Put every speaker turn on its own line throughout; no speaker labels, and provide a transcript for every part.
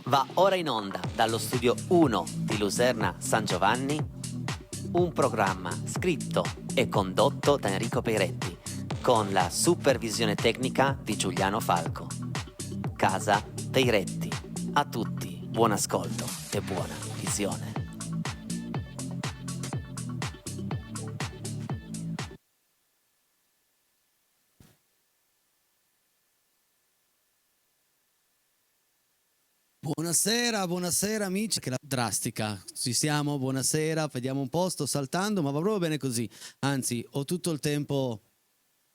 Va ora in onda dallo studio 1 di Luserna San Giovanni un programma scritto e condotto da Enrico Peiretti con la supervisione tecnica di Giuliano Falco. Casa Peiretti. A tutti buon ascolto e buona visione.
Buonasera amici, che la drastica, ci siamo, buonasera, vediamo un po', sto saltando, ma va proprio bene così, anzi ho tutto il tempo,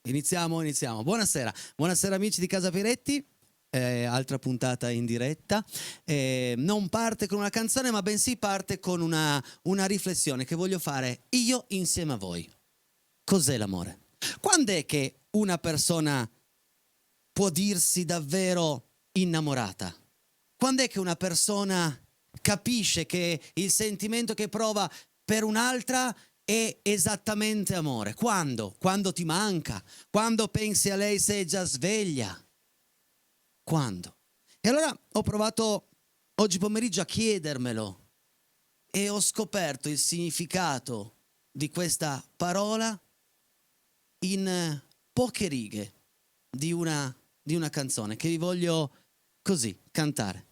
iniziamo, buonasera amici di Casa Peiretti, altra puntata in diretta, non parte con una canzone ma bensì parte con una riflessione che voglio fare io insieme a voi. Cos'è l'amore? Quando è che una persona può dirsi davvero innamorata? Quando è che una persona capisce che il sentimento che prova per un'altra è esattamente amore? Quando? Quando ti manca? Quando pensi a lei sei già sveglia? Quando? E allora ho provato oggi pomeriggio a chiedermelo e ho scoperto il significato di questa parola in poche righe di una canzone che vi voglio così cantare.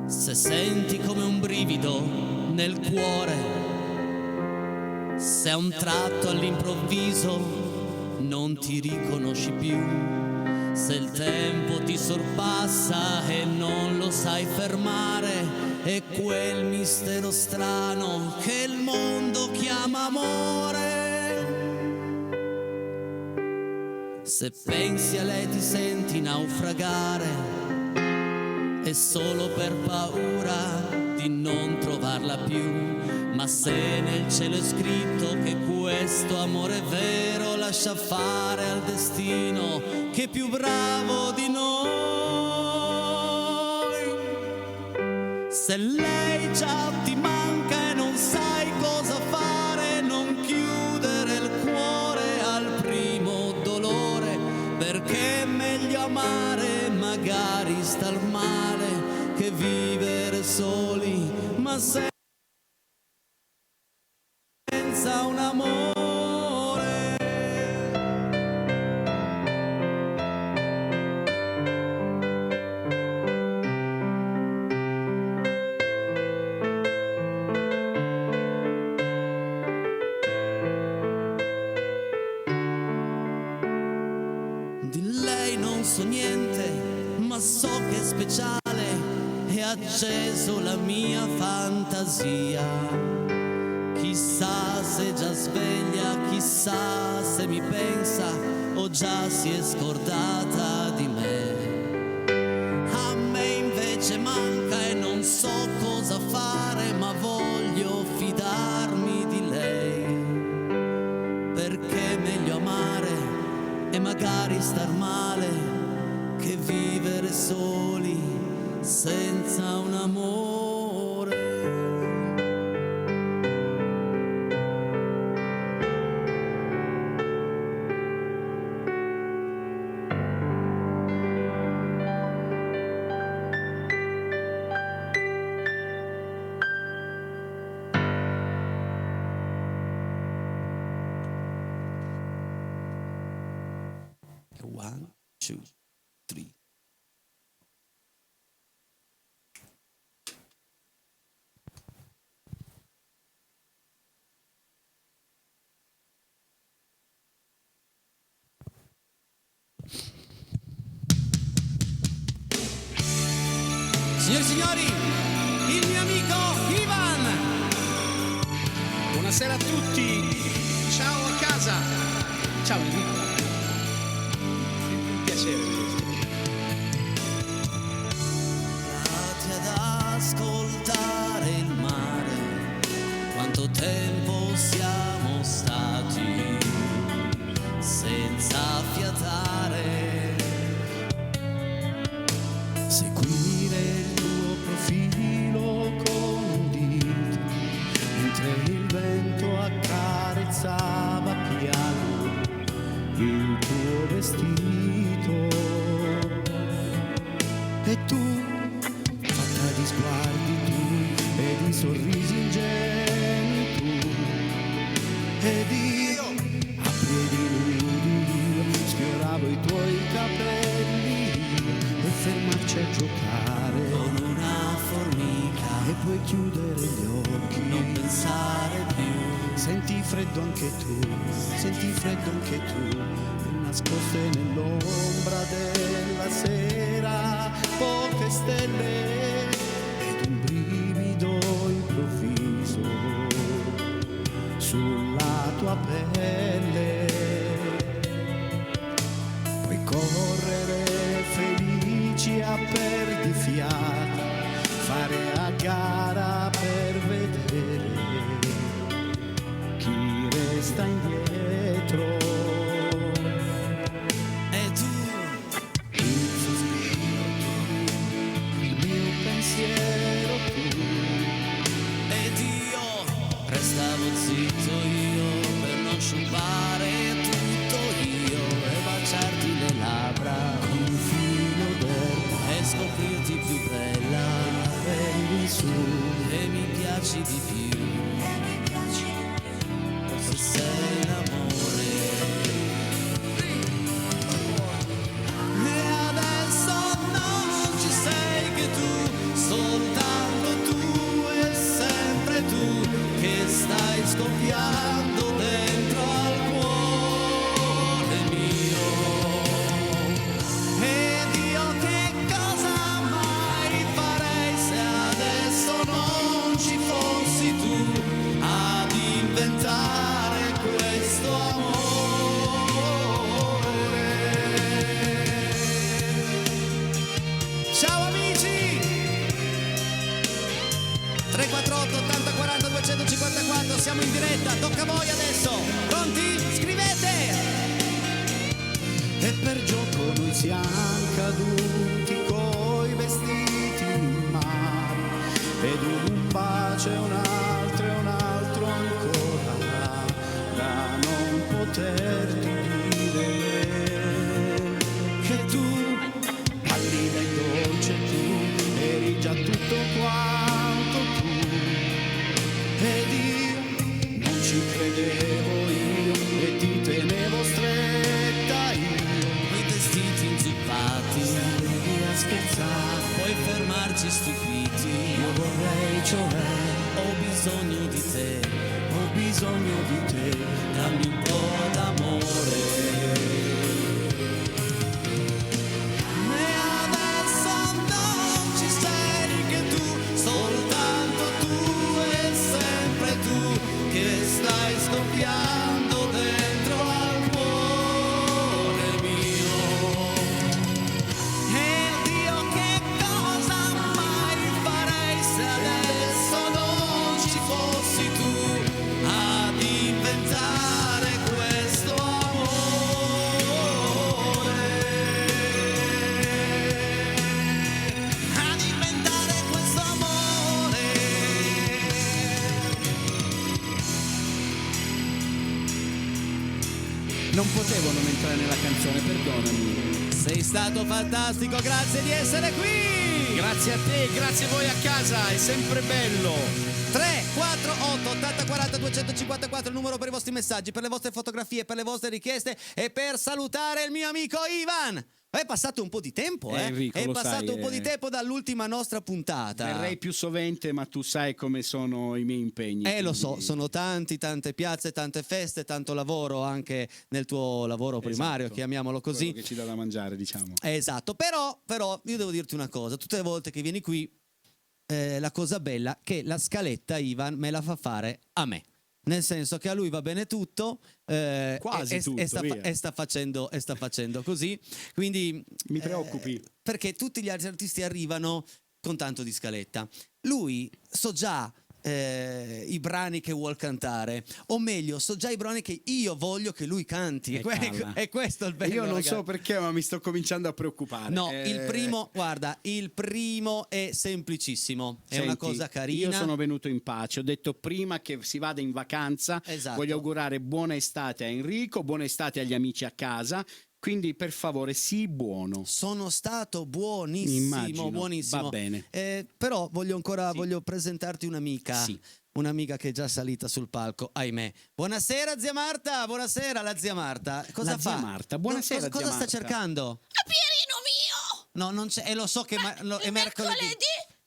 Se senti come un brivido nel cuore, se a un tratto all'improvviso non ti riconosci più, se il tempo ti sorpassa e non lo sai fermare, è quel mistero strano che il mondo chiama amore. Se pensi a lei ti senti naufragare, è solo per paura di non trovarla più, ma se nel cielo è scritto che questo amore è vero, lascia fare al destino che è più bravo di noi. Se lei già ti manca e non sai cosa fare, non chiudere il cuore al primo dolore, perché è meglio amare, magari star male, che vivere soli, ma senza un amore. Di lei non so niente, ma so che è speciale, è acceso la mia fantasia. Chissà se già sveglia, chissà se mi pensa o già si è scordata di me. A me invece manca e non so cosa fare, ma voglio fidarmi di lei, perché è meglio amare e magari star male che vivere soli senza un amore. One, two, three. Signori e signori, il mio amico Ivan.
Buonasera a tutti, ciao a casa. Ciao Enrico. Un piacere.
Andate ad ascoltare il mare, quanto tempo siamo stati senza fiatare. Seguire il tuo profilo con un dito, mentre il vento accarezza
lava piano il tuo vestito e tu, fatta di sguardi tu e di sorrisi ingenui tu, ed io a piedi nudi io sfioravo i tuoi capelli e fermarci a giocare
Con una formica
e puoi chiudere gli occhi,
non pensare più.
senti freddo anche tu, senti freddo anche tu, nascoste nell'ombra della sera, poche stelle ed un brivido improvviso sulla tua pelle. Puoi correre felici a perdifiato, fare a gara per vedere chi resta indietro.
E tu,
Il sospiro tu, il mio pensiero tu,
ed io restavo zitto io per non sciupare tutto io e baciarti le labbra
con un filo d'erba
e scoprirti più bella
prendi su.
e mi piaci di più se sei l'amore. E adesso non ci sei che tu, soltanto tu e sempre tu che stai scoppiando dentro al cuore mio. Ed io che cosa mai farei se adesso non ci fossi tu ad inventare questo amore. Ciao amici! 348 80 40 254, siamo in diretta, tocca a voi adesso. Pronti? Scrivete!
E per gioco noi siamo caduti coi vestiti in mano, ed un bacio e un altro ancora, da non poterti dire che tu, pallida e dolce tu, eri già tutto quanto tu, ed io non ci credevo io e ti tenevo stretta io.
Quei vestiti inzuppati,
Devi a scherzare,
puoi fermarci stupiti.
io vorrei, cioè,
Ho bisogno di te,
ho bisogno di te,
dammi un po' d'amore. E adesso non ci sei che tu, soltanto tu e sempre tu che stai scoppiando dentro al cuore mio. Ed io che cosa mai farei se adesso non ci fossi tu ad inventare questo amore. Ad inventare questo amore.
non potevo non entrare nella canzone, perdonami.
Sei stato fantastico, grazie di essere qui.
Grazie a te, grazie a voi a casa, è sempre bello.
3, 4, 8, 80, 40, 254, il numero per i vostri messaggi, per le vostre fotografie, per le vostre richieste e per salutare il mio amico Ivan. È passato un po' di tempo,
Enrico,
È
lo
passato
sai,
un po' di tempo dall'ultima nostra puntata.
Verrei più sovente, ma tu sai come sono i miei impegni.
Lo so,
quindi-
sono tante piazze, tante feste, tanto lavoro anche nel tuo lavoro primario,
Esatto.
chiamiamolo così.
Quello che ci dà da mangiare, diciamo.
Esatto, però io devo dirti una cosa, tutte le volte che vieni qui la cosa bella è che la scaletta Ivan me la fa fare a me. Nel senso che a lui va bene tutto,
Quasi tutto, via.
e sta facendo così. Quindi
Mi preoccupi.
perché tutti gli altri artisti arrivano con tanto di scaletta. Lui so già i brani che vuol cantare, o meglio, so già i brani che io voglio che lui canti. È questo il bello.
Io non
ragazzi.
so perché, ma mi sto cominciando a preoccupare.
No, il primo, guarda, il primo è semplicissimo, è una
Senti,
cosa carina.
Io sono venuto in pace, ho detto prima che si vada in vacanza,
Esatto.
voglio augurare buona estate a Enrico, buona estate agli amici a casa, quindi per favore sii buono.
Sono stato buonissimo,
Immagino,
buonissimo.
va bene.
Però voglio ancora
Sì.
voglio presentarti un'amica.
Sì.
Un'amica che è già salita sul palco, ahimè. Buonasera zia Marta, buonasera la zia Marta. Cosa
La
fa?
zia Marta, buonasera,
Cosa
zia
sta
Marta.
cercando?
A Pierino mio!
No, non c'è, e lo so che è mercoledì.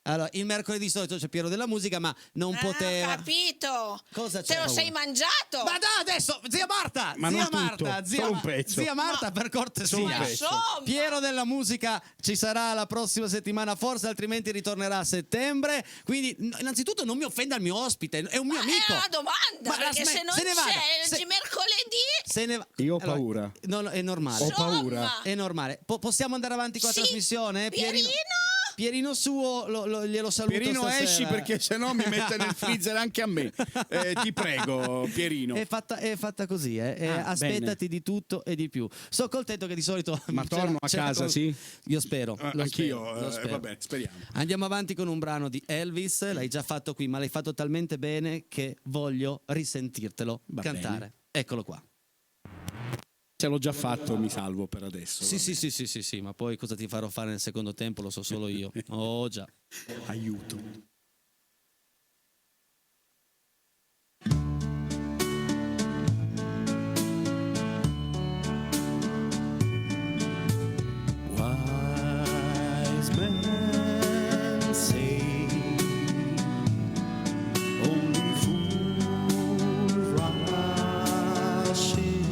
Allora, il mercoledì solito c'è Piero della Musica, ma non
Ho
poteva.
capito!
Cosa
Te
c'è?
lo sei mangiato!
Ma no, adesso, zia Marta!
Ma
zia
non
Marta,
tutto,
zia,
solo un pezzo.
zia Marta, per
Solo
cortesia.
un
Ma
pezzo.
insomma!
Piero della Musica ci sarà la prossima settimana, forse, altrimenti ritornerà a settembre. Quindi, innanzitutto, non mi offenda il mio ospite, è un mio
Ma
amico.
è una domanda,
Ma la
perché se non
se ne vada.
c'è
Se-
oggi mercoledì...
se ne va.
Io ho
Allora,
paura.
no, è normale.
Ho paura.
Insomma.
È normale. Possiamo andare avanti con la
Sì,
trasmissione?
Pierino?
Pierino suo, glielo saluto
Pierino
stasera.
esci perché sennò mi mette nel freezer anche a me. Ti prego, Pierino.
È fatta così, aspettati di tutto e di più. Sono contento che di solito.
Ma torno a casa, sì?
Io spero. lo
Anch'io,
spero, lo spero.
vabbè, speriamo.
Andiamo avanti con un brano di Elvis. L'hai già fatto qui, ma l'hai fatto talmente bene che voglio risentirtelo
Va
cantare.
bene.
Eccolo qua.
Se l'ho già fatto, mi salvo per adesso.
Sì, ma poi cosa ti farò fare nel secondo tempo lo so solo io. Oh già.
Aiuto.
Wise men say only fools rush in,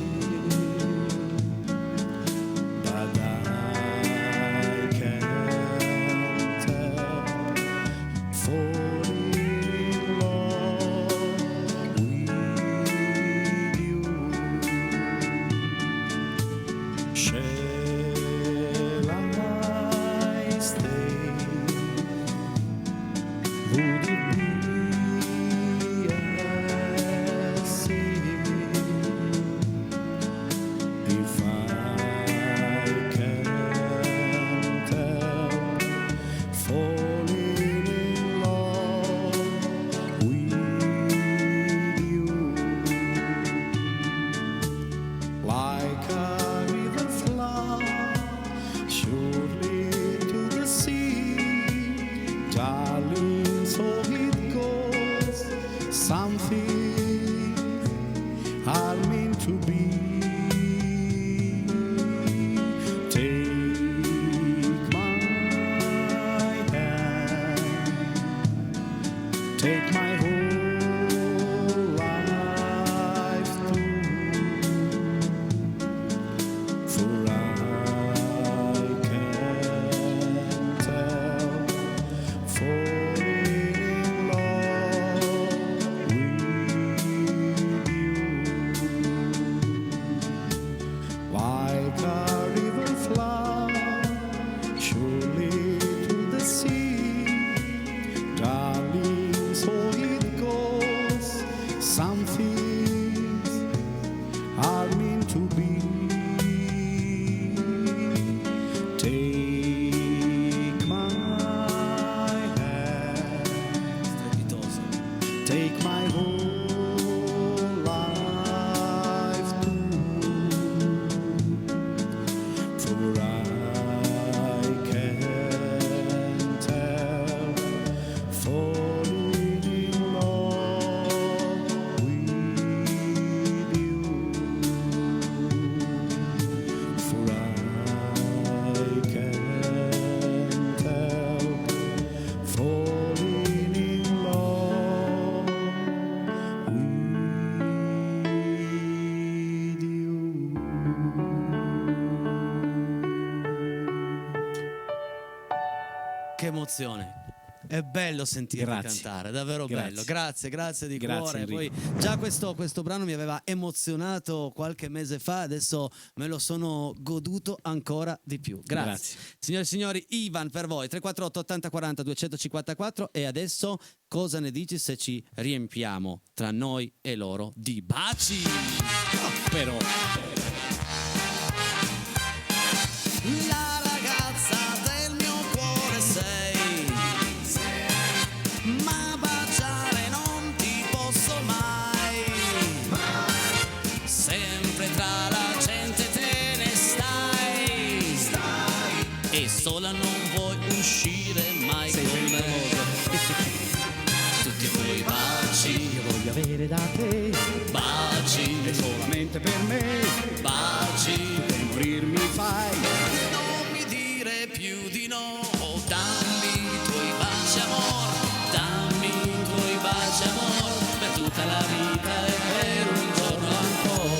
but I can't help falling in love with you. Shall I stay? Would it be a sin if I can't help falling in love with you? Like a river flow surely to the sea, darling, so it goes. Some things are meant to be. Take my hand, take my whole life too. For I can't help falling in love with you. Like a river flow surely to the sea, darling, so it goes. Some things are meant to be. Take my hand,
Strepitoso.
take my whole life too. For I can't help falling in love with you. For I can't help falling in love with you.
Che emozione. È bello sentirti
Grazie.
cantare, davvero
Grazie.
bello. Grazie di
Grazie,
cuore. Poi
Enrico.
già questo brano mi aveva emozionato qualche mese fa, adesso me lo sono goduto ancora di più. Grazie. Signore e signori, Ivan per voi 348 80 40 254 e adesso cosa ne dici se ci riempiamo tra noi e loro di baci?
Però
La ragazza del mio cuore sei, ma baciare non ti posso mai. Sempre tra la gente te ne stai, e sola non vuoi uscire mai
sei
con me.
pericoloso.
Tutti i tuoi baci,
Io voglio avere da te,
baci,
È solamente per me,
baci.
per morir mi fai.
Non mi dire più di no, dammi i tuoi baci amor, dammi i tuoi baci amor, per tutta la vita e per un giorno ancora.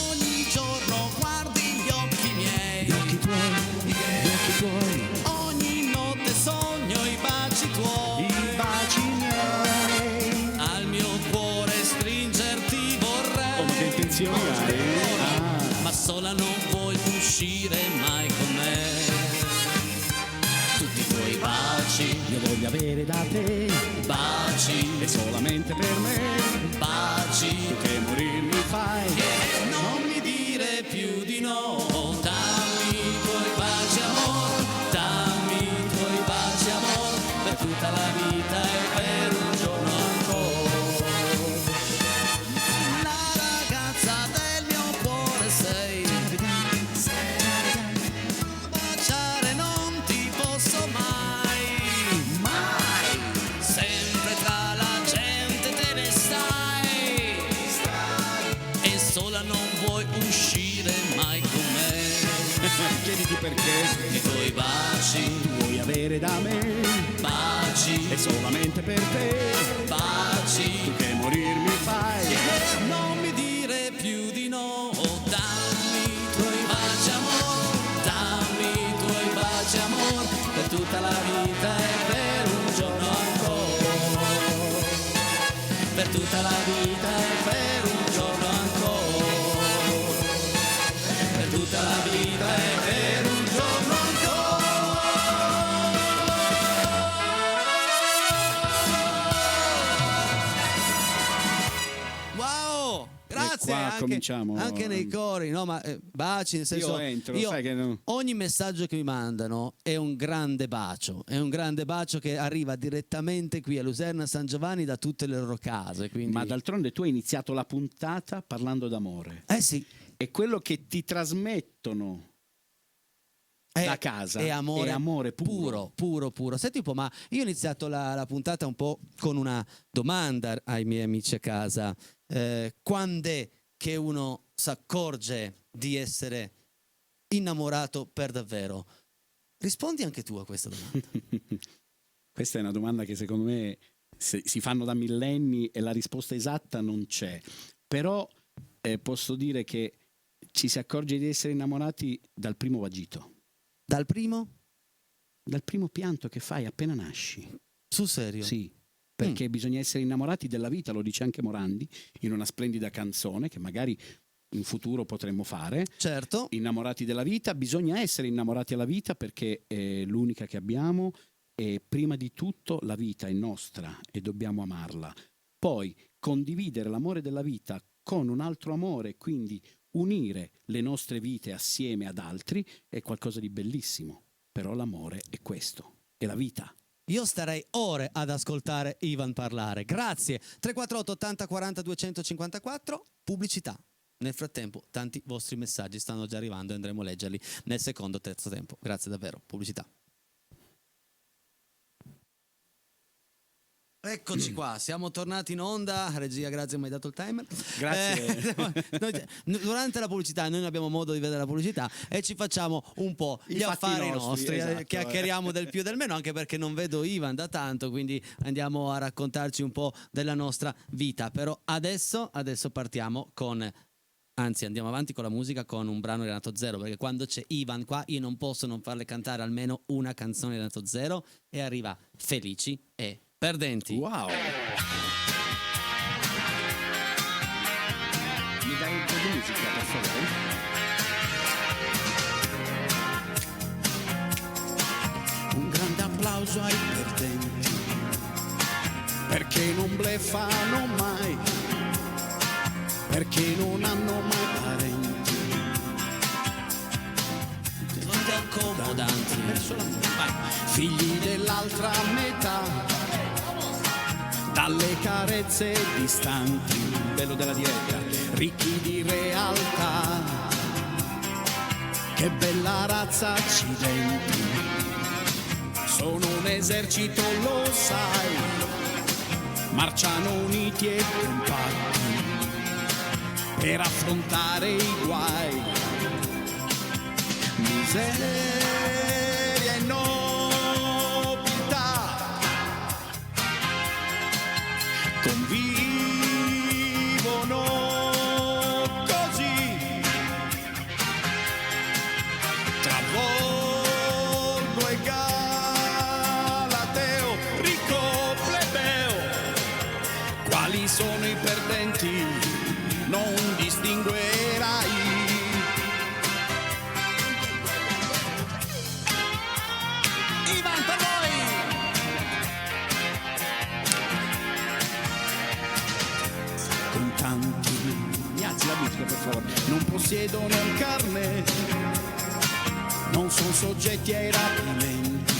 Ogni giorno guardi gli occhi miei,
gli occhi tuoi,
ogni notte sogno i baci tuoi,
I baci miei.
al mio cuore stringerti vorrei.
Oh, ma che intenzioni hai?
Ma sola non vuoi uscire mai con me. Tutti i tuoi baci,
io voglio avere da te,
baci,
È solamente per me,
baci.
che morir mi fai.
E non mi dire più di no. Dammi i tuoi baci amor, dammi i tuoi baci amor, per tutta la vita e per un giorno ancora. La ragazza del mio cuore sei, baciare non ti posso mai, mai. Sempre tra la gente te ne stai, e sola non vuoi uscire mai con me.
Chiediti perché
I tuoi baci,
vuoi avere da me,
baci,
è solamente per te,
baci.
che morir mi fai.
Non mi dire più di no, dammi i tuoi baci amor, dammi i tuoi baci amor, per tutta la vita e per un giorno ancora, per tutta la vita e per un giorno ancora, per tutta la vita e per un giorno ancora. Wow, grazie.
qua
Anche,
cominciamo.
anche nei cori, no? Ma baci, nel senso,
Io entro, sai che no.
ogni messaggio che mi mandano è un grande bacio, che arriva direttamente qui a Luserna San Giovanni da tutte le loro case. Quindi...
Ma d'altronde tu hai iniziato la puntata parlando d'amore.
Eh sì,
E quello che ti trasmettono da casa
è amore,
puro.
puro. Senti un po', ma io ho iniziato la puntata un po' con una domanda ai miei amici a casa. Quando è che uno si accorge di essere innamorato per davvero? Rispondi anche tu a questa domanda.
Questa è una domanda che secondo me si fanno da millenni e la risposta esatta non c'è. Però posso dire che ci si accorge di essere innamorati dal primo vagito,
Dal primo?
dal primo pianto che fai appena nasci.
Sul serio?
Sì, perché bisogna essere innamorati della vita, lo dice anche Morandi in una splendida canzone che magari in futuro potremmo fare.
Certo.
Innamorati della vita, bisogna essere innamorati della vita perché è l'unica che abbiamo e prima di tutto la vita è nostra e dobbiamo amarla. Poi condividere l'amore della vita con un altro amore, quindi unire le nostre vite assieme ad altri è qualcosa di bellissimo. Però l'amore è questo, è la vita.
Io starei ore ad ascoltare Ivan parlare. Grazie. 348 80 40 254. Pubblicità. Nel frattempo, tanti vostri messaggi stanno già arrivando e andremo a leggerli nel secondo o terzo tempo. Grazie davvero. Pubblicità. Eccoci qua, siamo tornati in onda. Regia, grazie, mi hai dato il timer.
Grazie.
Durante la pubblicità noi non abbiamo modo di vedere la pubblicità e ci facciamo un po'
I
gli
fatti
affari
nostri,
nostri,
esatto.
chiacchieriamo del più e del meno, anche perché non vedo Ivan da tanto, quindi andiamo a raccontarci un po' della nostra vita. Però adesso partiamo con Anzi, andiamo avanti con la musica con un brano di Renato Zero, perché quando c'è Ivan qua io non posso non farle cantare almeno una canzone di Renato Zero, e arriva Felici e Perdenti.
Wow! Mi dai un po' di musica, per favore?
Un grande applauso ai perdenti, perché non bleffano mai, perché non hanno mai parenti.
Grandi accomodanti.
Figli dell'altra metà, dalle carezze distanti,
Bello della diretta.
ricchi di realtà. Che bella razza accidenti, sono un esercito, lo sai, marciano uniti e compatti per affrontare i guai. Miseria e nobiltà convivono così, tra volgo e galateo, ricco plebeo. Quali sono i perdenti? Non distinguerai. Ivan, per voi! Contanti,
Mi alzi la musica, per favore.
non possiedono carne, non sono soggetti ai rapimenti,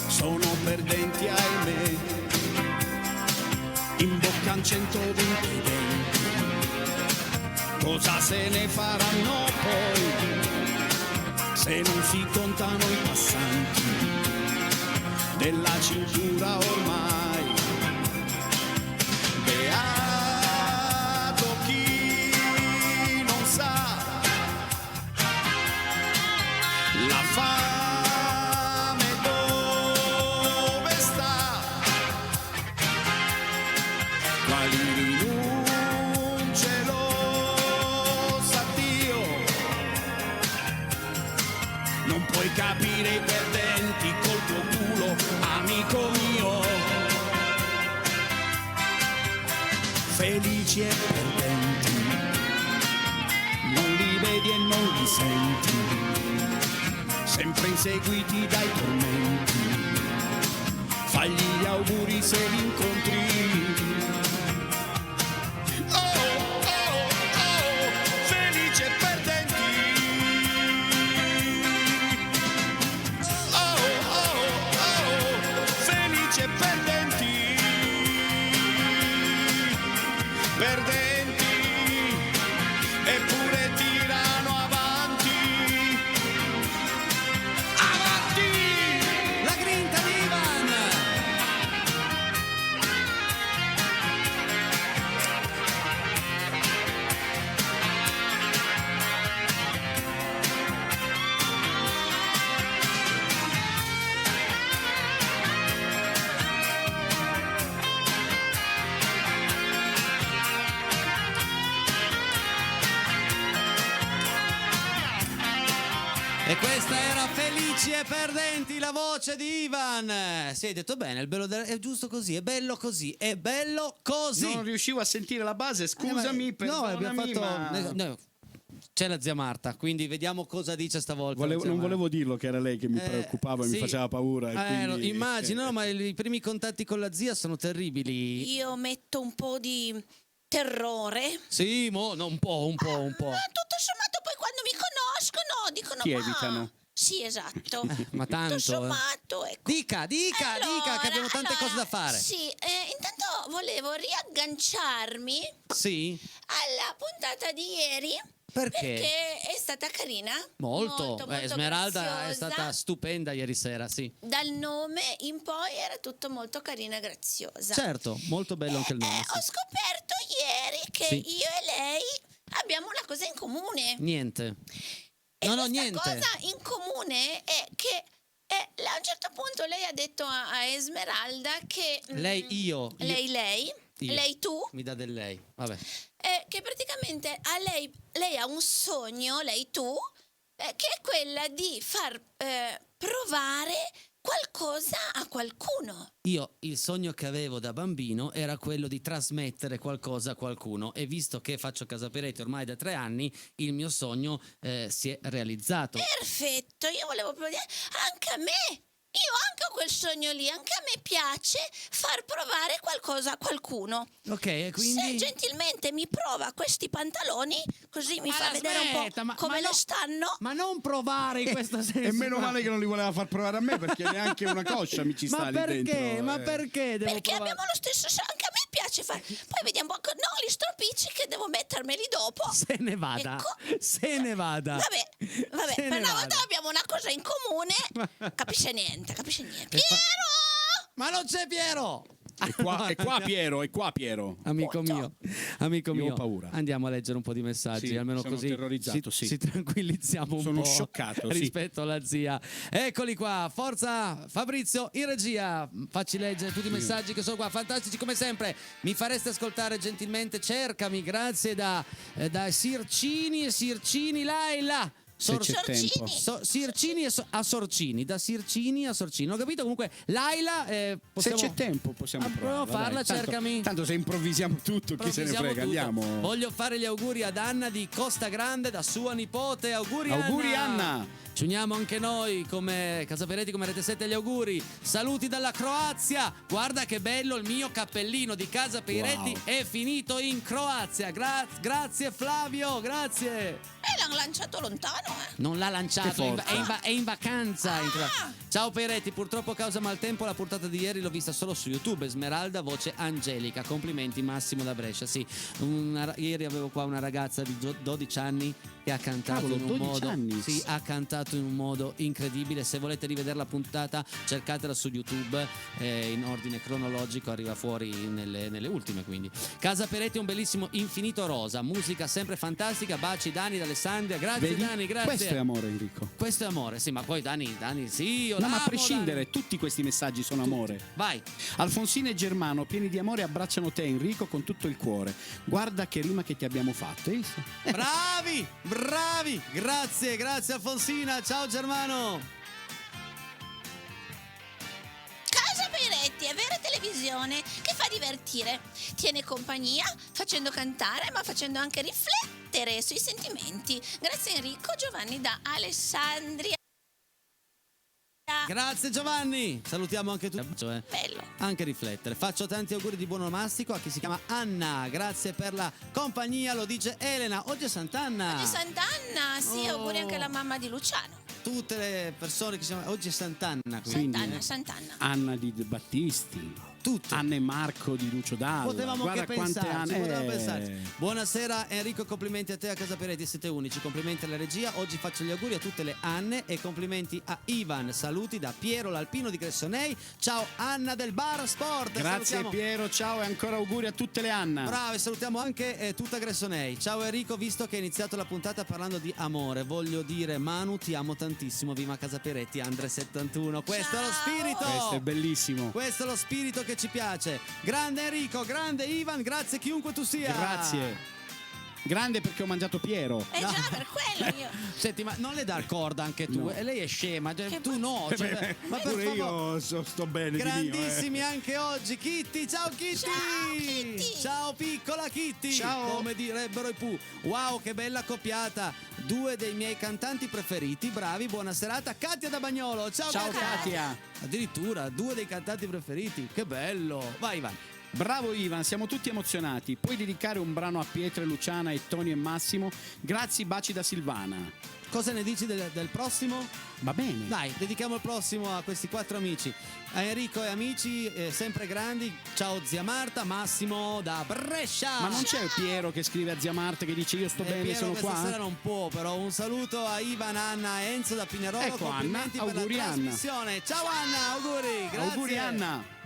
sono perdenti, ahimè, imboccan 120 denti. Cosa se ne faranno poi se non si contano i passanti della cintura ormai? Beato chi non sa la fame dove sta, quali rinunce lo sa Dio. Non puoi capire i perdenti col tuo culo, amico mio. Felici e perdenti, non li vedi e non li senti, sempre inseguiti dai tormenti. Fagli gli auguri se li incontri. Oh, oh, oh, felici e perdenti. Oh, oh, oh, felici e perdenti. Perdenti, eppure tirano avanti. Avanti!
La grinta di Ivan. E questa era Felici e Perdenti, la voce di Ivan. Si, hai detto bene, è giusto così, è bello così, è bello così.
Non riuscivo a sentire la base, scusami,
no,
perdonami,
abbiamo fatto
ma...
no, c'è la zia Marta, quindi vediamo cosa dice stavolta. la zia
Non
Marta.
volevo dirlo che era lei che mi preoccupava e
sì.
mi faceva paura. E quindi...
Immagino, no, ma i primi contatti con la zia sono terribili.
Io metto un po' di terrore.
Sì, no, un po'.
Tutto sommato poi quando mi conoscono dicono
Ti
"Ma-"
evitano.
Sì, esatto.
Ma tanto.
Tutto sommato, ecco.
Dica, che abbiamo tante cose da fare.
Sì, intanto volevo riagganciarmi
Sì?
alla puntata di ieri.
Perché?
È stata carina.
Molto. Esmeralda è
graziosa.
stata stupenda ieri sera, sì.
Dal nome in poi era tutto molto carina e graziosa.
Certo, molto bello anche il nome.
Ho
Sì.
scoperto ieri che
Sì.
io e lei abbiamo una cosa in comune.
Niente.
E
No,
questa
niente.
cosa in comune è che a un certo punto lei ha detto a Esmeralda che
Lei, io.
lei
Io.
lei tu
Mi dà del lei. Vabbè.
che praticamente praticamente lei ha un sogno, tu, che è quella di far provare qualcosa a qualcuno.
Io il sogno che avevo da bambino era quello di trasmettere qualcosa a qualcuno e visto che faccio Casa Peretti ormai da 3 anni, il mio sogno si è realizzato.
Perfetto, io volevo proprio dire, anche a me. Io anche ho quel sogno lì, anche a me piace far provare qualcosa a qualcuno.
Ok, e quindi...
Se gentilmente mi prova questi pantaloni, così mi fa vedere un po' come le stanno.
Ma non provare in questo senso.
E meno male che non li voleva far provare a me, perché neanche una coscia mi ci sta
Ma
lì
perché?
dentro.
Ma perché devo
Perché
provare?
abbiamo lo stesso anche a me piace fare. Poi vediamo gli stropicci che devo mettermeli dopo.
Se ne vada.
Ecco.
Se ne vada.
Vabbè,
Se
per
ne
una
vada.
volta abbiamo una cosa in comune. Capisce niente. Piero!
Ma non c'è Piero!
È qua Piero.
Amico mio, amico
Io ho
mio,
paura.
andiamo a leggere un po' di messaggi,
Sì,
almeno
sono
così
terrorizzato, sì.
ci tranquillizziamo un
Sono
po'.
scioccato, sì.
Rispetto alla zia. Eccoli qua, forza Fabrizio in regia. Facci leggere tutti i messaggi che sono qua, fantastici come sempre. Mi fareste ascoltare gentilmente, cercami, grazie da Sircini e Sircini Laila.
Se c'è tempo.
Sircini a Sorcini, da Sircini a Sorcini. Ho capito comunque Laila
Se c'è tempo possiamo
proviamo a
provare.
farla, cercami.
Tanto se improvvisiamo tutto, chi se ne
Improvvisiamo
frega,
tutto.
andiamo.
Voglio fare gli auguri ad Anna di Costa Grande da sua nipote. Auguri
Anna.
Ci uniamo anche noi come Casa Peretti, come Rete 7 agli auguri. Saluti dalla Croazia. Guarda che bello il mio cappellino di Casa Peretti.
Wow.
È finito in Croazia. Grazie Flavio, grazie.
L'hanno lanciato lontano,
Non l'ha
Che
lanciato,
forza.
è in vacanza. Ciao Peretti, purtroppo a causa maltempo la puntata di ieri l'ho vista solo su YouTube. Esmeralda, voce angelica. Complimenti Massimo da Brescia. Sì, ieri avevo qua una ragazza di 12 anni che ha cantato
Cavolo,
in un
12
modo
anni.
Sì, ha cantato in un modo incredibile. Se volete rivedere la puntata, cercatela su YouTube in ordine cronologico, arriva fuori nelle ultime, quindi. Casa Peretti è un bellissimo infinito rosa, musica sempre fantastica. Baci Dani da Alessandria. Grazie
Vedi?
Dani, grazie.
Questo è amore, Enrico.
Questo è amore, sì, ma poi Dani, sì, io
No, ma
l'amo,
a prescindere,
Dani.
tutti questi messaggi sono amore.
Vai.
Alfonsina e Germano, pieni di amore, abbracciano te, Enrico, con tutto il cuore. Guarda che rima che ti abbiamo fatto. Hai visto?
Bravi, grazie Alfonsina, ciao Germano.
Casa Peretti è vera televisione che fa divertire, tiene compagnia facendo cantare ma facendo anche riflettere sui sentimenti. Grazie Enrico, Giovanni da Alessandria.
Grazie Giovanni, salutiamo anche tutti. Cioè,
Bello.
anche riflettere. Faccio tanti auguri di buon onomastico a chi si chiama Anna. Grazie per la compagnia, lo dice Elena. Oggi è Sant'Anna.
Oggi è Sant'Anna, sì,
Oh.
auguri anche alla mamma di Luciano.
Tutte le persone che si chiamano. Oggi è Sant'Anna. Quindi,
Sant'Anna.
Anna di De Battisti.
tutte.
Anna e Marco di Lucio Dalla.
Potevamo
Guarda
anche
quante
pensarci,
Anne.
potevamo pensarci. Buonasera Enrico, complimenti a te, a Casa Peretti, siete unici, complimenti alla regia. Oggi faccio gli auguri a tutte le Anne e complimenti a Ivan. Saluti da Piero l'Alpino di Gressonei. Ciao Anna del Bar Sport.
Grazie
Salutiamo.
Piero, ciao e ancora auguri a tutte le Anna.
Bravo, e salutiamo anche tutta Gressonei. Ciao Enrico, visto che hai iniziato la puntata parlando di amore, voglio dire Manu ti amo tantissimo, viva Casa Peretti, Andre71. Questo è lo spirito.
Questo è bellissimo.
Questo è lo spirito che ci piace. Grande Enrico, grande Ivan, grazie chiunque tu sia.
Grazie. Grande perché ho mangiato Piero.
Già, per quello io.
Senti, ma non le dar corda anche tu?
No.
E lei è scema, cioè,
Che
tu no. Cioè, ma per
Pure
favore.
io sto bene
Grandissimi anche oggi, Kitty, ciao Kitty!
Ciao, Kitty!
Ciao piccola Kitty!
Ciao.
Come direbbero i Pooh. Wow, che bella accoppiata! Due dei miei cantanti preferiti, bravi, buona serata. Katia da Bagnolo, ciao,
Ciao Katia.
Addirittura, due dei cantanti preferiti, che bello! Vai Ivan.
Bravo Ivan, siamo tutti emozionati. Puoi dedicare un brano a Pietra e Luciana e Tony e Massimo? Grazie, baci da Silvana.
Cosa ne dici del prossimo?
Va bene.
Dai, dedichiamo il prossimo a questi 4 amici. A Enrico e amici, sempre grandi. Ciao zia Marta, Massimo da Brescia.
Ma non c'è Piero che scrive a zia Marta che dice io sto bene,
Piero
sono
questa
qua?
sera non può, però un saluto a Ivan, Anna e Enzo da Pinerolo.
Ecco,
complimenti
Anna,
per
auguri,
la
Anna.
trasmissione. Ciao Anna, auguri, grazie.
Auguri Anna.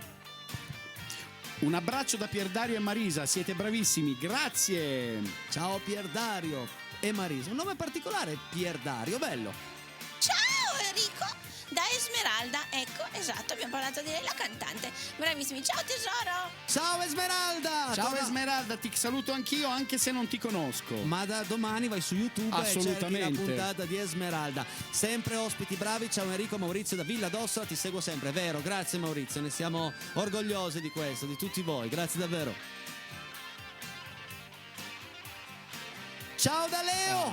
Un abbraccio da Pierdario e Marisa, siete bravissimi, grazie.
Ciao Pierdario e Marisa. Un nome particolare, Pierdario, bello.
Ciao Enrico, da Esmeralda. Ecco, esatto, abbiamo parlato di lei, la cantante. Bravissimi, ciao tesoro.
Ciao Esmeralda!
Ciao
Torna-
Esmeralda, ti saluto anch'io anche se non ti conosco.
Ma da domani vai su YouTube e cerchi la
Assolutamente.
puntata di Esmeralda. Sempre ospiti bravi, ciao Enrico Maurizio da Villa d'Ossola, ti seguo sempre, vero? Grazie Maurizio, ne siamo orgogliosi di questo, di tutti voi, grazie davvero. Ciao da Leo!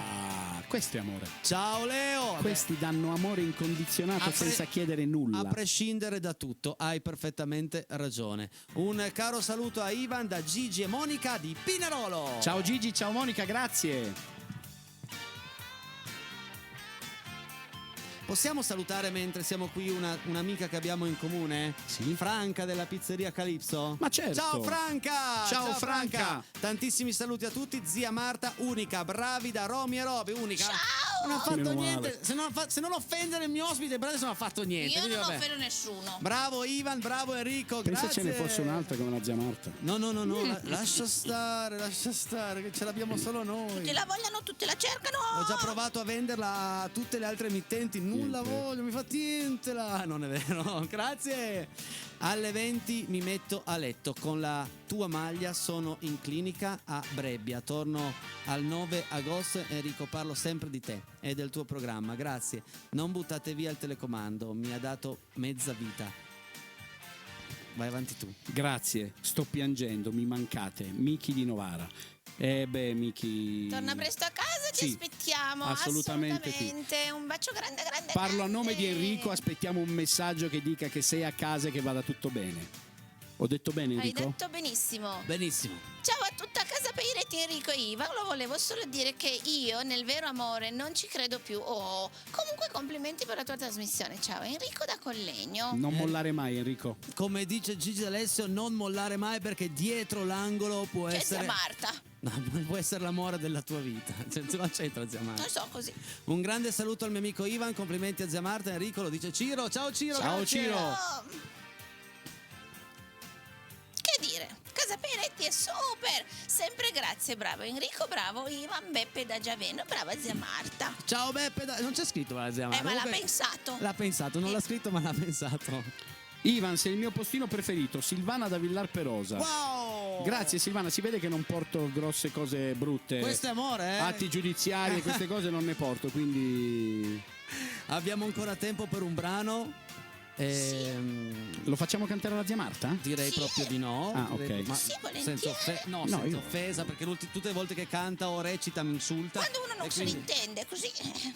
Questo è amore.
Ciao Leo!
Questi danno amore incondizionato
A pre-
senza chiedere nulla.
A prescindere da tutto, hai perfettamente ragione. Un caro saluto a Ivan da Gigi e Monica di Pinerolo.
Ciao Gigi, ciao Monica, grazie.
Possiamo salutare mentre siamo qui un'amica che abbiamo in comune?
Sì.
Franca della pizzeria Calypso?
Ma certo.
Ciao Franca!
Ciao, Franca!
Tantissimi saluti a tutti, zia Marta, unica, bravi da Romy e Roby, unica.
Ciao!
Non ha
Sì,
fatto
meno
niente,
male.
se non offendere il mio ospite, bravo, non ha fatto niente.
Io
quindi
non
vabbè.
offendo nessuno.
Bravo Ivan, bravo Enrico,
Pensa
grazie.
ce ne fosse un'altra come la zia Marta.
No, lascia stare, che ce l'abbiamo solo noi.
Tutti la vogliono, tutti la cercano.
Ho già provato a venderla a tutte le altre emittenti, nulla
Niente.
voglio, mi fa niente là. Non è vero, grazie. Alle 20 mi metto a letto con la tua maglia, sono in clinica a Brebbia, torno al 9 agosto. Enrico, parlo sempre di te e del tuo programma, grazie. Non buttate via il telecomando, mi ha dato mezza vita. Vai avanti tu.
Grazie, sto piangendo, mi mancate. Miki di Novara. Miki.
Torna presto a casa, ti
Sì,
aspettiamo.
assolutamente sì.
Assolutamente. Un bacio grande, grande.
Parlo a nome di
grande.
Enrico, aspettiamo un messaggio che dica che sei a casa e che vada tutto bene. Ho detto bene
Hai
Enrico?
detto benissimo.
Benissimo.
Ciao a tutta casa Peiretti, Enrico e Iva. Lo volevo solo dire che io nel vero amore non ci credo più. Comunque complimenti per la tua trasmissione. Ciao Enrico da Collegno.
Non mollare mai Enrico.
Come dice Gigi D'Alessio, non mollare mai perché dietro l'angolo può
C'è
essere...
zia Marta.
No, può essere l'amore della tua vita. Non c'entra zia Marta.
Non so così.
Un grande saluto al mio amico Ivan, complimenti a zia Marta. Enrico lo dice Ciro. Ciao Ciro.
Ciao,
grazie.
Ciro.
Che dire? Casa Peiretti è super. Sempre grazie, bravo Enrico, bravo Ivan, Beppe da Giaveno, brava zia Marta.
Ciao Beppe. Non c'è scritto la zia Marta.
Ma l'ha
Comunque,
pensato.
L'ha pensato, non l'ha scritto ma l'ha pensato.
Ivan, sei il mio postino preferito. Silvana da Villar Perosa.
Wow.
Grazie Silvana, si vede che non porto grosse cose brutte.
Questo è amore,
Atti giudiziari e queste cose non ne porto, quindi
Abbiamo ancora tempo per un brano.
lo facciamo cantare alla zia Marta?
Direi
Sì.
proprio di no.
Ah,
Direi-
ok.
ma
Sì, volentieri.
senza
io-
offesa, perché tutte le volte che canta o recita mi insulta.
Quando uno non
e
se ne
quindi-
intende, così.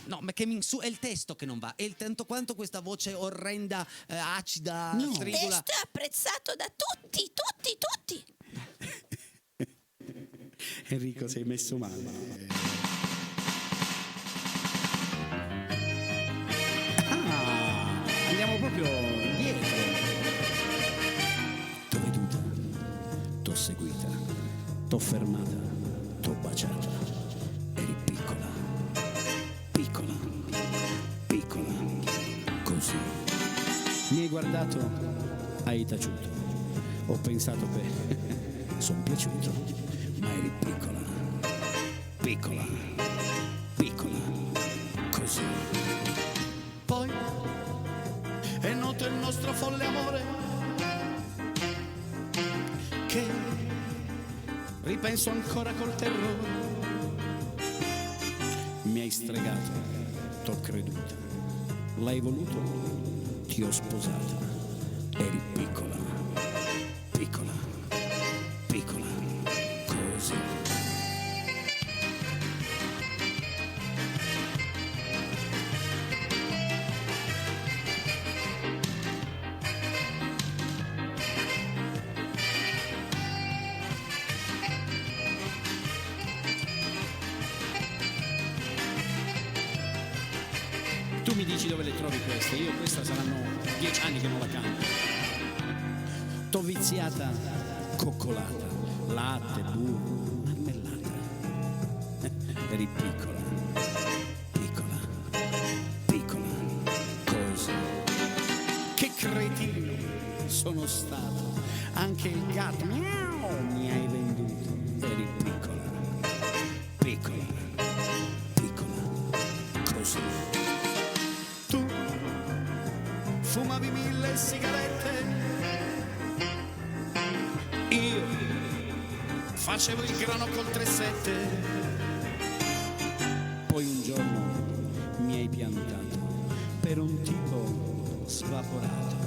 No, ma che è il testo che non va, è il tanto quanto questa voce orrenda, acida,
No.
stridula.
Testo è apprezzato da tutti.
Enrico, sei messo male. Andiamo proprio dietro. T'ho veduta, t'ho seguita, t'ho fermata, t'ho baciata. Eri piccola, piccola, piccola, così. Mi hai guardato, hai taciuto. Ho pensato che son piaciuto, ma eri piccola, piccola, piccola, così. Poi è noto il nostro folle amore che ripenso ancora col terrore. Mi hai stregato, t'ho creduta, l'hai voluto, ti ho sposata. Eri piccola, piccola, piccola, così. Tu mi dici dove le trovi queste? Io questa saranno 10 anni che non la canto. T'ho viziata, coccolata, latte, burro, marmellata. Eri piccola, piccola, piccola, così. Che cretino sono stato. Anche il gatto miau, mi hai venduto. Eri piccola, piccola, piccola, così. Tu le sigarette. Io facevo il grano col 3-7. Poi un giorno mi hai piantato per un tipo svaporato.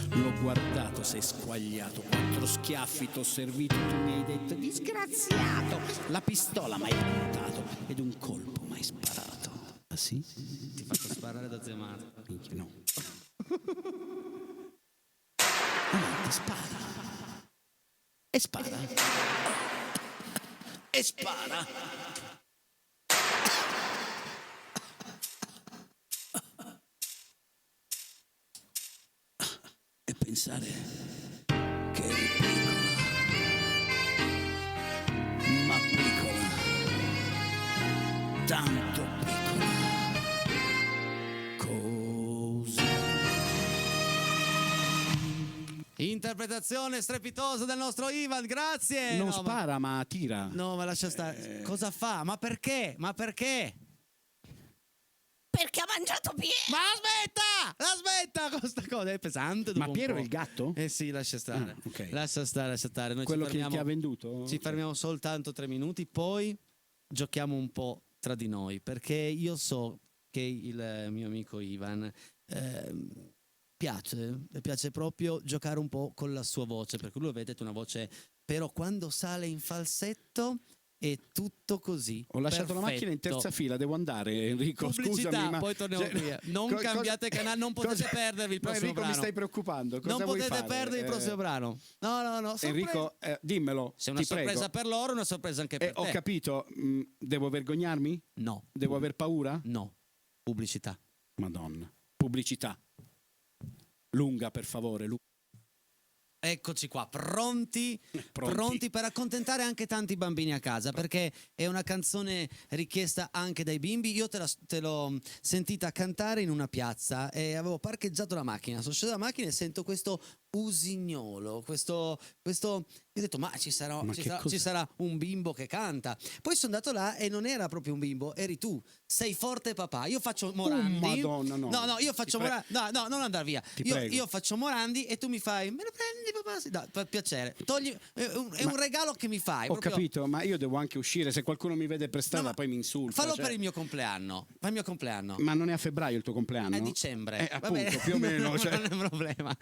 L'ho guardato, sei squagliato, 4 schiaffi t'ho servito, tu mi hai detto disgraziato. La pistola m'hai puntato ed un colpo m'hai sparato. Ah sì?
Ti faccio sparare da zia Marta.
Minchia, no. Avanti, spara. E spara. E spara. E pensare che eri piccola, ma piccola, tanto piccola, così.
Interpretazione strepitosa del nostro Ivan, grazie.
Non
No,
spara, ma tira.
No, ma lascia stare. Cosa fa? Ma perché? Ma perché?
Perché ha mangiato Piero.
Ma aspetta con sta cosa, è pesante.
Ma
dopo un
Piero
po'.
è il gatto?
Eh sì, lascia stare.
Ah, ok.
Lascia stare. Noi
Quello
ci
che ti ha
fermiamo,
venduto?
ci fermiamo soltanto 3 minuti, poi giochiamo un po' tra di noi, perché io so che il mio amico Ivan le piace proprio giocare un po' con la sua voce, perché lui vedete una voce, però quando sale in falsetto è tutto così.
Ho lasciato la macchina in terza fila, devo andare, Enrico.
Pubblicità,
Scusami, ma
poi torniamo via. Non
cosa-
cambiate canale, non potete perdervi il
No,
prossimo
Enrico,
brano.
mi stai preoccupando. Cosa
Non
vuoi
potete
fare?
perdere il prossimo brano. No, sorpresa.
Enrico, dimmelo.
Se è una
ti
sorpresa
prego.
per loro, una sorpresa anche per
Ho
te.
capito. Devo vergognarmi?
No.
Devo aver paura?
No. Pubblicità.
Madonna. Pubblicità. Lunga, per favore.
Eccoci qua, pronti per accontentare anche tanti bambini a casa, perché è una canzone richiesta anche dai bimbi. Io te l'ho sentita cantare in una piazza e avevo parcheggiato la macchina, sono sceso dalla macchina e sento questo usignolo, questo io ho detto ma ci sarà un bimbo che canta. Poi sono andato là e non era proprio un bimbo, eri tu. Sei forte papà. Io faccio Morandi.
Madonna, no.
No, io faccio Morandi. No, non andare via.
Prego.
Io faccio Morandi e tu mi fai me lo prendi papà? Sì, dai, per piacere. È un regalo che mi fai.
Ho
proprio.
capito, ma io devo anche uscire. Se qualcuno mi vede per strada,
No, ma
poi mi insulta.
Fallo
cioè.
per il mio compleanno. Per il mio compleanno.
Ma non è a febbraio il tuo compleanno?
È a dicembre. Va
Appunto,
bene.
più o meno. Cioè.
Non è un problema.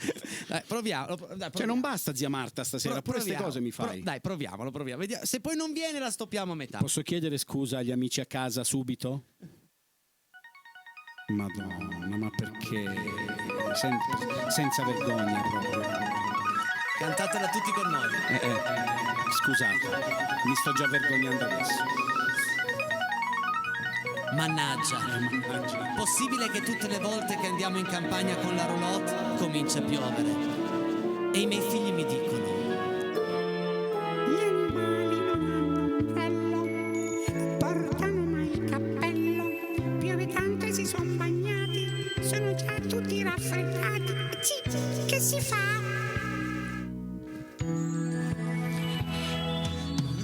Dai, proviamo.
Cioè, non basta zia Marta stasera, pure queste cose mi fai.
Dai, proviamolo. Vediamo. Se poi non viene, la stoppiamo a metà.
Posso chiedere scusa agli amici a casa subito? Madonna, ma perché? Senza vergogna proprio.
Cantatela tutti con noi.
Scusate, mi sto già vergognando adesso.
Mannaggia. Possibile che tutte le volte che andiamo in campagna con la roulotte comincia a piovere. E i miei figli mi dicono:
gli animali non hanno ombrello, portano mai il cappello, piove tanto e si sono bagnati, sono già tutti raffreddati. Che si fa?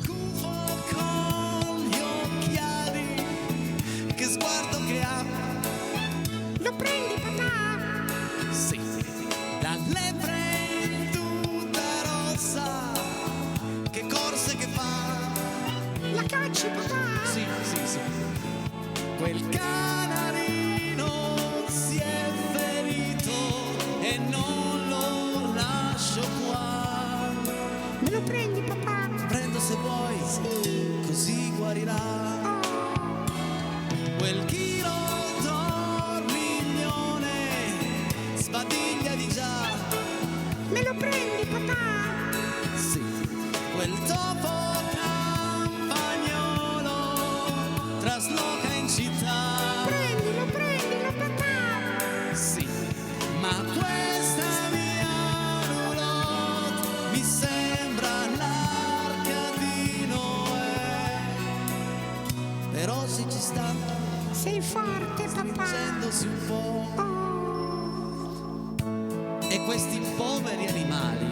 Gufo con gli occhiali, che sguardo che ha.
Lo prendi papà?
sì.
Dalle in tutta rossa, che corse che fa.
La cacci papà?
Sì.
Quel canarino si è ferito e non lo lascio qua.
Me lo prendi papà?
Prendo se vuoi, così guarirà. Quel chilo dormiglione sbadiglia di già.
Me lo prendi papà?
Sì, quel topo campagnolo trasloca in città.
Prendilo papà?
Sì, ma questa mia roulotte mi sembra l'arca di Noè. Però se ci sta
Sei forte papà?
stringendosi un po'. E questi poveri animali,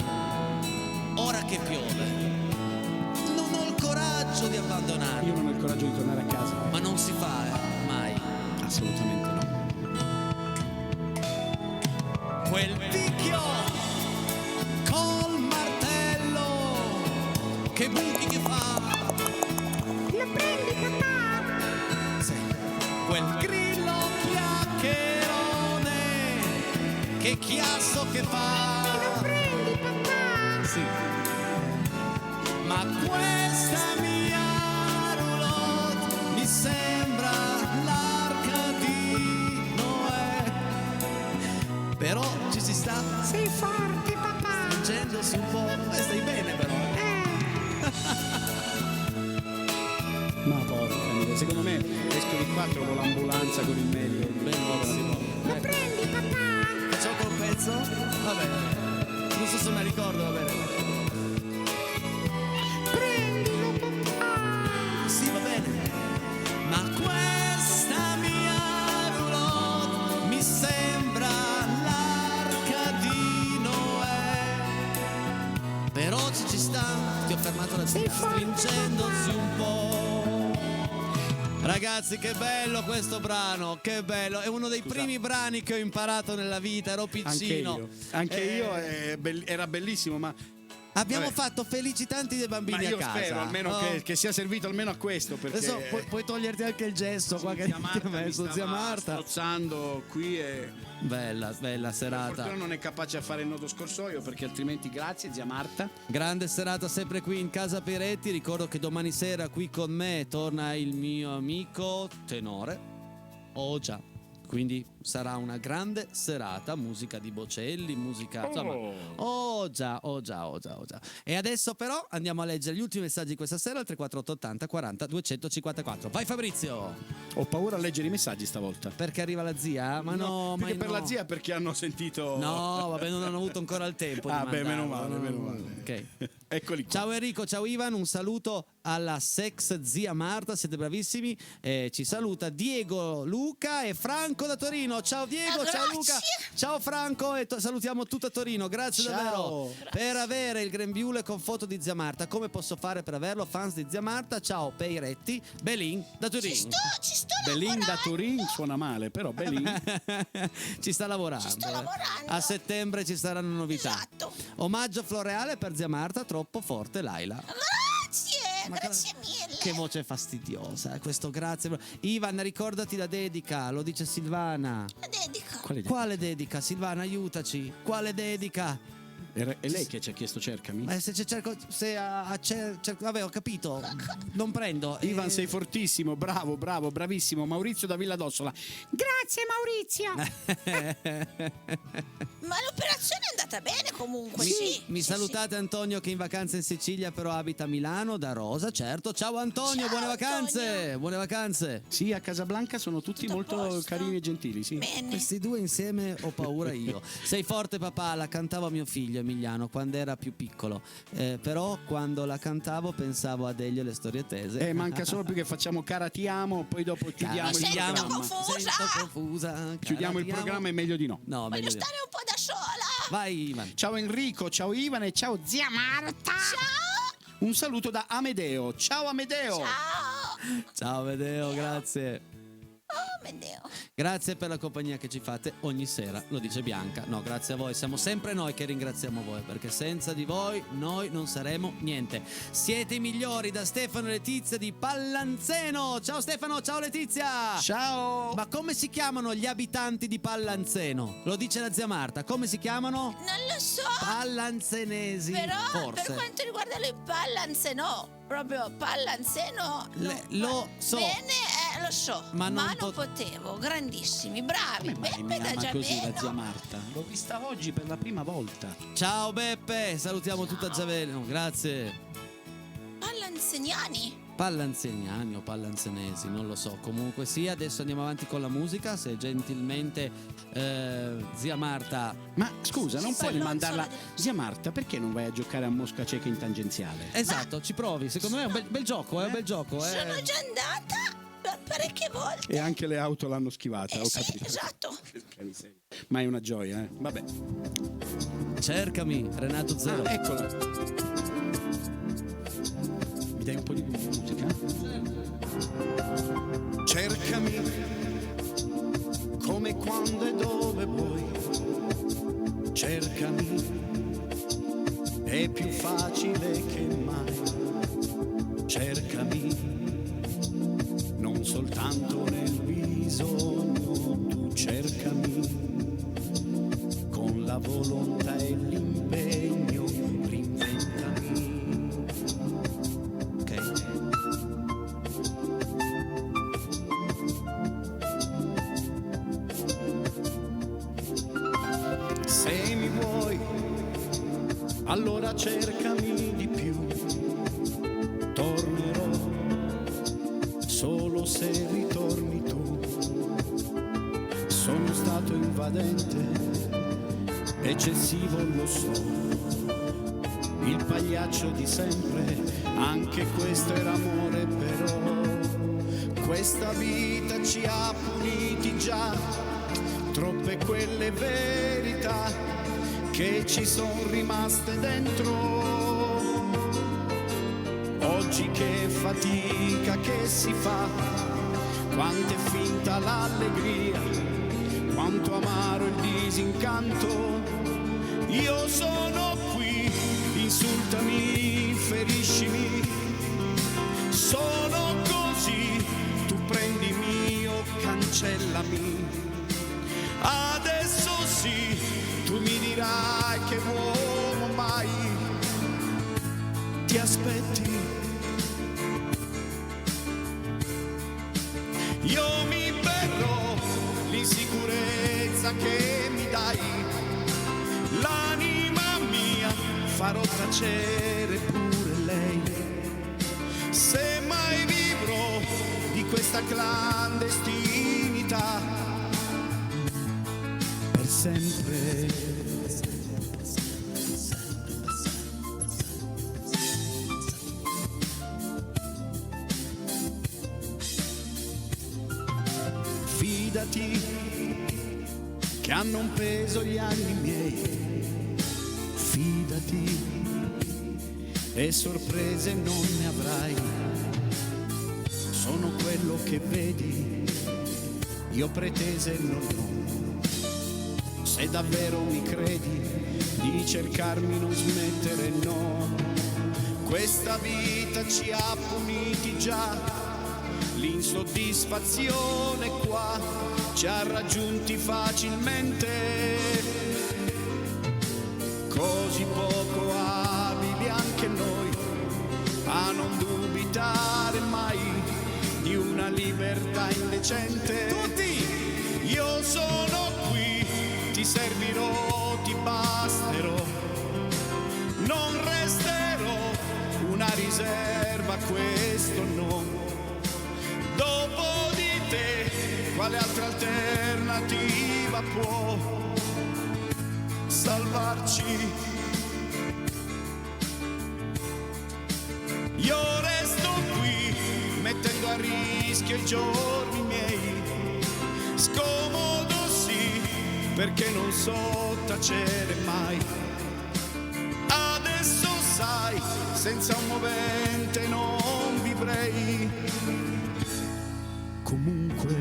ora che piove, non ho il coraggio di abbandonarli.
Io non ho il coraggio di tornare a casa.
Ma non si fa, mai.
Assolutamente no.
Quel picchio
quel grillo chiacchierone, che chiasso che fa.
Lo prendi, papà?
Sì. Ma questa mia roulotte mi sembra l'arca di Noè. Però ci si sta
Sei forte, papà.
stringendosi un po'. Stai bene però.
Ma porca miseria, secondo me esco di qua, trovo l'ambulanza con il medico.
Benissimo.
Lo prendi, papà?
Facciamo col pezzo? Va bene. Non so se me la ricordo, va bene.
Prendilo, papà.
Sì, va bene. Ma questa mia roulotte mi sembra l'arca di Noè. Però ci sta, ti ho fermato la zia, stringendosi un po'. Ragazzi, che bello questo brano, che bello. È uno dei primi brani che ho imparato nella vita, ero piccino.
Anche io era bellissimo, ma
Abbiamo
vabbè.
fatto felici tanti dei bambini
Ma io
a casa.
spero almeno
Oh.
che sia servito almeno a questo, perché
Adesso puoi toglierti anche il gesto qua che
zia
ti
Marta
ha messo,
mi
zia
stava
Marta.
strozzando qui e
Bella
per
serata.
fortuna non è capace a fare il nodo scorsoio, perché altrimenti grazie zia Marta.
Grande serata sempre qui in Casa Peretti. Ricordo che domani sera qui con me torna il mio amico tenore. Oh già. Quindi sarà una grande serata, musica di Bocelli, musica... Insomma, oh già. E adesso però andiamo a leggere gli ultimi messaggi di questa sera al 34880 40 254. Vai Fabrizio!
Ho paura a leggere i messaggi stavolta.
Perché arriva la zia? Ma no,
più
ma
che per
no.
la zia, perché hanno sentito.
No, vabbè, non hanno avuto ancora il tempo di
Ah, beh, meno
mandarlo.
male, meno male.
Ok.
Eccoli qua.
Ciao Enrico, ciao Ivan, un saluto alla sex zia Marta, siete bravissimi. Ci saluta Diego, Luca e Franco da Torino. Ciao Diego, ciao
Grazie.
Luca, ciao Franco e salutiamo tutta Torino. Grazie
Ciao.
davvero per avere il grembiule con foto di zia Marta. Come posso fare per averlo? Fans di zia Marta, ciao Peiretti, Belin da Torino.
Ci sto
Belin da
lavorando.
Turin suona male, però Belin.
Ci sta lavorando.
Ci sto lavorando.
A settembre ci saranno novità.
Esatto.
Omaggio floreale per zia Marta, troppo forte Laila. Ma
Grazie mille.
Che voce fastidiosa, questo grazie. Ivan, ricordati la dedica, lo dice Silvana.
Dedica.
Quale dedica? Silvana, aiutaci. Quale dedica?
È lei che ci ha chiesto cercami?
Se cerco, se vabbè, ho capito. Non prendo.
Ivan, sei fortissimo, bravo, bravissimo. Maurizio da Villa d'Ossola.
Grazie, Maurizio.
Ma l'operazione è andata bene comunque,
Mi
sì.
salutate Antonio che è in vacanza in Sicilia però abita a Milano, da Rosa, certo. Ciao Antonio,
Ciao,
buone vacanze.
Antonio.
Buone vacanze.
Sì, a Casablanca sono tutti
Tutto a
molto
posto?
carini e gentili, sì.
Bene.
Questi due insieme ho paura io. Sei forte papà, la cantavo a mio figlio Emiliano quando era più piccolo. Però quando la cantavo pensavo a Elio e le storie tese.
Manca solo più che facciamo Cara ti amo, poi dopo chiudiamo
Mi
il
sento
programma.
confusa.
Sento confusa.
Chiudiamo il programma, è meglio di no.
No, meglio
Voglio
di no.
stare un po' da sola.
Vai Ivan.
Ciao Enrico, ciao Ivan e ciao zia Marta.
Ciao.
Un saluto da Amedeo. Ciao Amedeo.
Ciao.
Ciao Amedeo, grazie.
Oh, mio Dio.
Grazie per la compagnia che ci fate ogni sera, lo dice Bianca. No, grazie a voi, siamo sempre noi che ringraziamo voi, perché senza di voi noi non saremo niente. Siete i migliori, da Stefano e Letizia di Pallanzeno. Ciao Stefano, ciao Letizia.
Ciao.
Ma come si chiamano gli abitanti di Pallanzeno? Lo dice la zia Marta, come si chiamano?
Non lo so.
Pallanzenesi,
Però
forse.
per quanto riguarda le Pallanzeno, proprio Pallanzeno,
lo so.
Bene, lo so,
Ma non
non potevo. Grandissimi, bravi.
Come mai mi
Beppe da
ama così la zia
Giaveno.
Marta? L'ho vista oggi per la prima volta.
Ciao Beppe, salutiamo tutta Giaveno, grazie.
Pallanzeniani.
Pallanzeniani o pallanzenesi, non lo so. Comunque sì, adesso andiamo avanti con la musica. Se gentilmente zia Marta.
Ma scusa, non
Sì,
puoi
non
mandarla.
solo-
Zia Marta, perché non vai a giocare a mosca cieca in tangenziale?
Esatto, ci provi. Secondo me è un bel gioco, è un bel gioco.
Sono già andata parecchie volte.
E anche le auto l'hanno schivata, ho
Sì,
capito.
esatto.
Ma è una gioia, eh? Vabbè.
Cercami, Renato Zero.
Eccola. Mi dai un po' di musica?
Cercami come, quando e dove vuoi. Cercami, è più facile che mai. Cercami, non soltanto nel viso bisogno tu cercami, con la volontà e l'impegno reinventami.
Ok.
Se mi vuoi, allora cercami di più. Tornerò solo se ritorni tu. Sono stato invadente, eccessivo lo so, il pagliaccio di sempre, anche questo era amore. Però questa vita ci ha puniti già, troppe quelle verità che ci sono rimaste dentro. Oggi che fatica che si fa, quanto è finta l'allegria, quanto amaro il disincanto. Io sono qui, insultami, feriscimi, sono così, tu prendimi o cancellami. Adesso sì, tu mi dirai che uomo mai ti aspetti. Io mi berrò l'insicurezza che mi dai, l'anima mia farò tacere pure lei. Se mai vivrò di questa clandestinità, per sempre. Fidati che hanno un peso gli anni miei, fidati e sorprese non ne avrai. Sono quello che vedi, io pretese non ho. Se davvero mi credi, di cercarmi non smettere, no. Questa vita ci ha puniti già, l'insoddisfazione qua ci ha raggiunti facilmente, così poco abili anche noi a non dubitare mai di una libertà indecente. Tutti! Io sono qui, ti servirò, ti basterò, non resterò una riserva, questo no. Dopo di te, quale altra alternativa può salvarci? Io resto qui, mettendo a rischio i giorni miei. Scomodo sì, perché non so tacere mai. Adesso sai, senza un movente non vivrei. Comunque,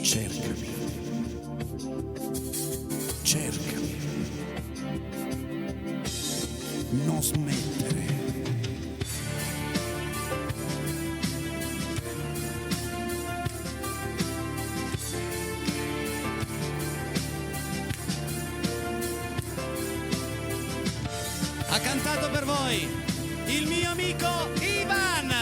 cercami, cercami, non smettere.
Ha cantato per voi il mio amico Ivan.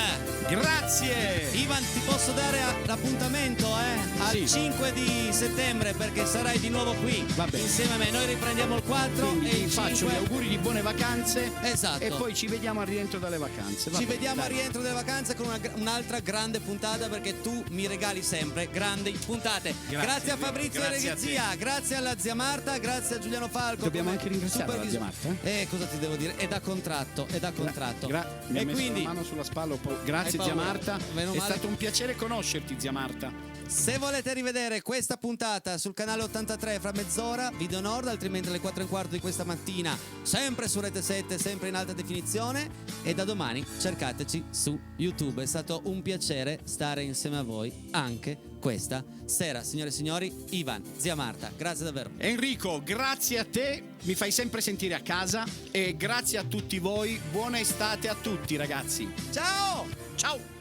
Grazie!
Ivan, ti posso dare l'appuntamento al
Sì.
5 di settembre, perché sarai di nuovo qui
Va bene.
insieme a me. Noi riprendiamo il 4
Quindi
e
ti
il
faccio
5.
gli auguri di buone vacanze.
Esatto.
E poi ci vediamo al rientro dalle vacanze. Va
Ci
bene,
vediamo
dai.
al rientro delle vacanze con un'altra grande puntata, perché tu mi regali sempre grandi puntate. Grazie a Fabrizio
grazie a
Reghezia, grazie alla zia Marta, grazie a Giuliano Falco.
Dobbiamo
come
anche ringraziare la zia Marta,
cosa ti devo dire? È da contratto, è da contratto.
Mi ha
E
messo
quindi
la mano sulla spalla un po'. Grazie
Hai
zia
paura?
Marta.
Meno
È
male.
stato un piacere conoscerti, zia Marta.
se volete rivedere questa puntata sul canale 83 fra mezz'ora, Video Nord, altrimenti alle 4:15 di questa mattina, sempre su Rete 7, sempre in alta definizione, e da domani cercateci su YouTube. È stato un piacere stare insieme a voi anche questa sera. Signore e signori, Ivan, zia Marta, grazie davvero.
Enrico, grazie a te, mi fai sempre sentire a casa, e grazie a tutti voi. Buona estate a tutti, ragazzi.
Ciao!
Ciao!